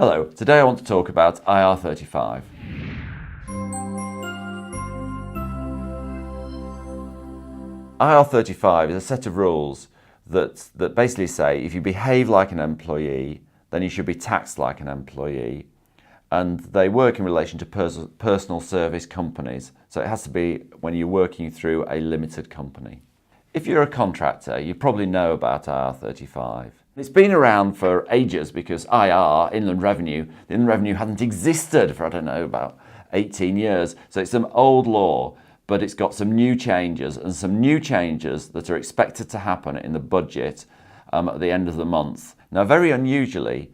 Hello, today I want to talk about IR35. IR35 is a set of rules that basically say if you behave like an employee, then you should be taxed like an employee. And they work in relation to personal service companies. So it has to be when you're working through a limited company. If you're a contractor, you probably know about IR35. It's been around for ages because IR, Inland Revenue, the Inland Revenue hadn't existed for, I don't know, about 18 years. So it's some old law, but it's got some new changes that are expected to happen in the budget at the end of the month. Now, very unusually,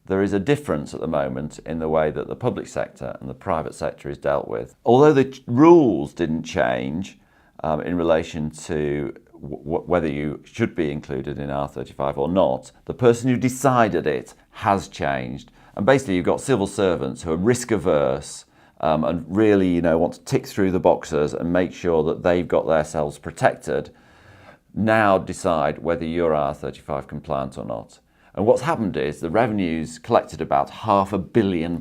there is a difference at the moment in the way that the public sector and the private sector is dealt with. Although the rules didn't change in relation to whether you should be included in IR35 or not, the person who decided it has changed. And basically you've got civil servants who are risk averse and really want to tick through the boxes and make sure that they've got themselves protected, now decide whether you're IR35 compliant or not. And what's happened is the revenue's collected about £500 million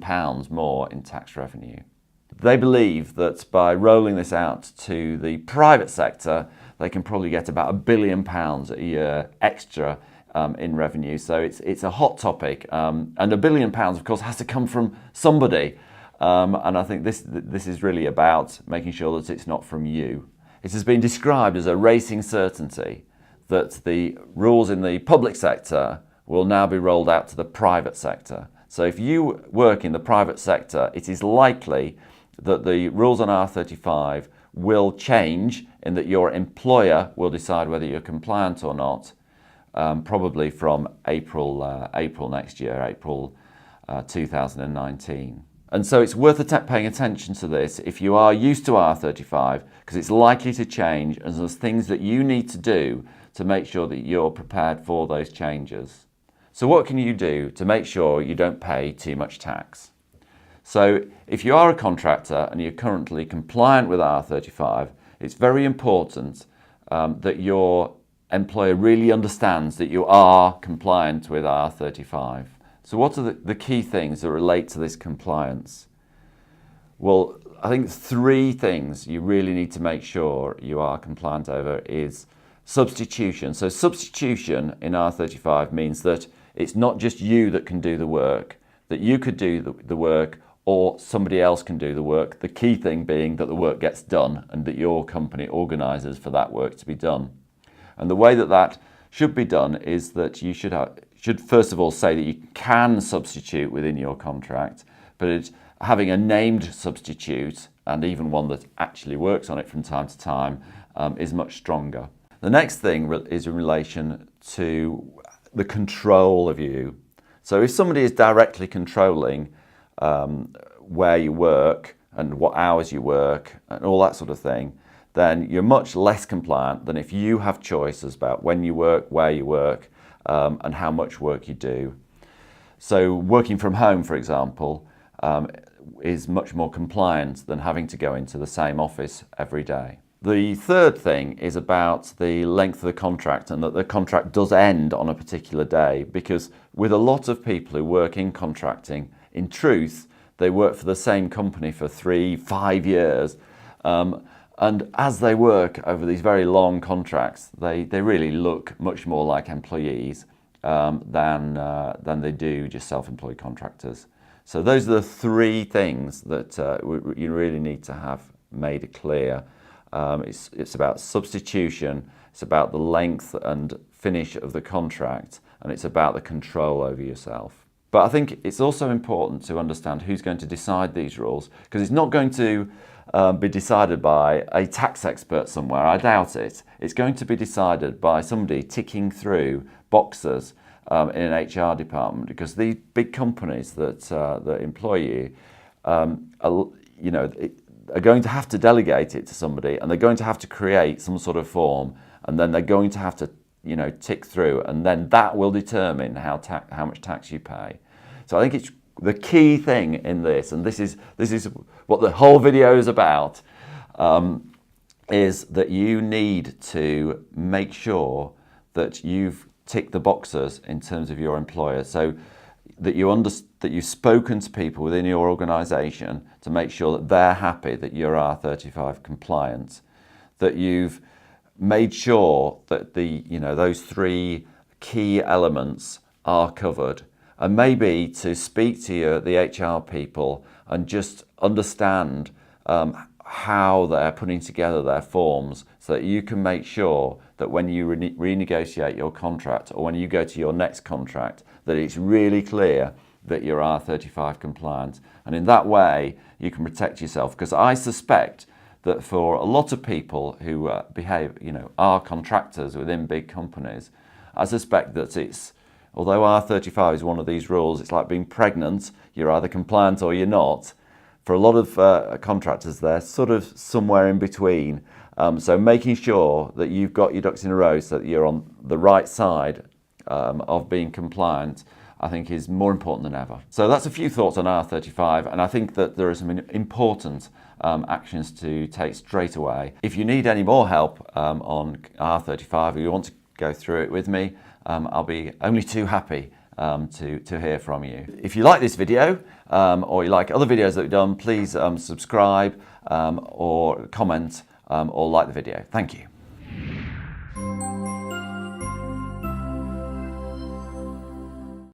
more in tax revenue. They believe that by rolling this out to the private sector, they can probably get about £1 billion a year extra in revenue. So it's a hot topic. And £1 billion, of course, has to come from somebody. And I think this is really about making sure that it's not from you. It has been described as a racing certainty that the rules in the public sector will now be rolled out to the private sector. So if you work in the private sector, it is likely that the rules on IR35 will change in that your employer will decide whether you're compliant or not, probably from April next year, April 2019. And so it's worth paying attention to this if you are used to IR35, because it's likely to change and there's things that you need to do to make sure that you're prepared for those changes. So what can you do to make sure you don't pay too much tax? So if you are a contractor and you're currently compliant with IR35, it's very important that your employer really understands that you are compliant with IR35. So what are the key things that relate to this compliance? Well, I think 3 things you really need to make sure you are compliant over is substitution. So substitution in IR35 means that it's not just you that can do the work, that you could do the work or somebody else can do the work. The key thing being that the work gets done and that your company organises for that work to be done. And the way that that should be done is that you should first of all say that you can substitute within your contract, but having a named substitute and even one that actually works on it from time to time is much stronger. The next thing is in relation to the control of you. So if somebody is directly controlling where you work and what hours you work and all that sort of thing, then you're much less compliant than if you have choices about when you work, where you work, and how much work you do. So working from home, for example, is much more compliant than having to go into the same office every day. The third thing is about the length of the contract and that the contract does end on a particular day, because with a lot of people who work in contracting, in truth, they work for the same company for 3-5 years. And as they work over these very long contracts, they really look much more like employees than they do just self-employed contractors. So those are the 3 things that you really need to have made clear. It's about substitution, it's about the length and finish of the contract, and it's about the control over yourself. But I think it's also important to understand who's going to decide these rules, because it's not going to be decided by a tax expert somewhere. I doubt it. It's going to be decided by somebody ticking through boxes in an HR department, because these big companies that employ you, are going to have to delegate it to somebody, and they're going to have to create some sort of form, and then they're going to have to tick through, and then that will determine how much tax you pay. So I think it's the key thing in this, and this is what the whole video is about, is that you need to make sure that you've ticked the boxes in terms of your employer. So that you've spoken to people within your organisation to make sure that they're happy that you're R35 compliant, that you've made sure that those three key elements are covered, and maybe to speak to the HR people and just understand how they're putting together their forms so that you can make sure that when you renegotiate your contract or when you go to your next contract, that it's really clear that you're R35 compliant. And in that way, you can protect yourself. Because I suspect that for a lot of people who are contractors within big companies, I suspect that although R35 is one of these rules, it's like being pregnant. You're either compliant or you're not. For a lot of contractors, they're sort of somewhere in between. So making sure that you've got your ducks in a row so that you're on the right side of being compliant, I think is more important than ever. So that's a few thoughts on R35, and I think that there are some important actions to take straight away. If you need any more help on R35 or you want to go through it with me, I'll be only too happy to hear from you. If you like this video or you like other videos that we've done, please subscribe or comment or like the video. Thank you.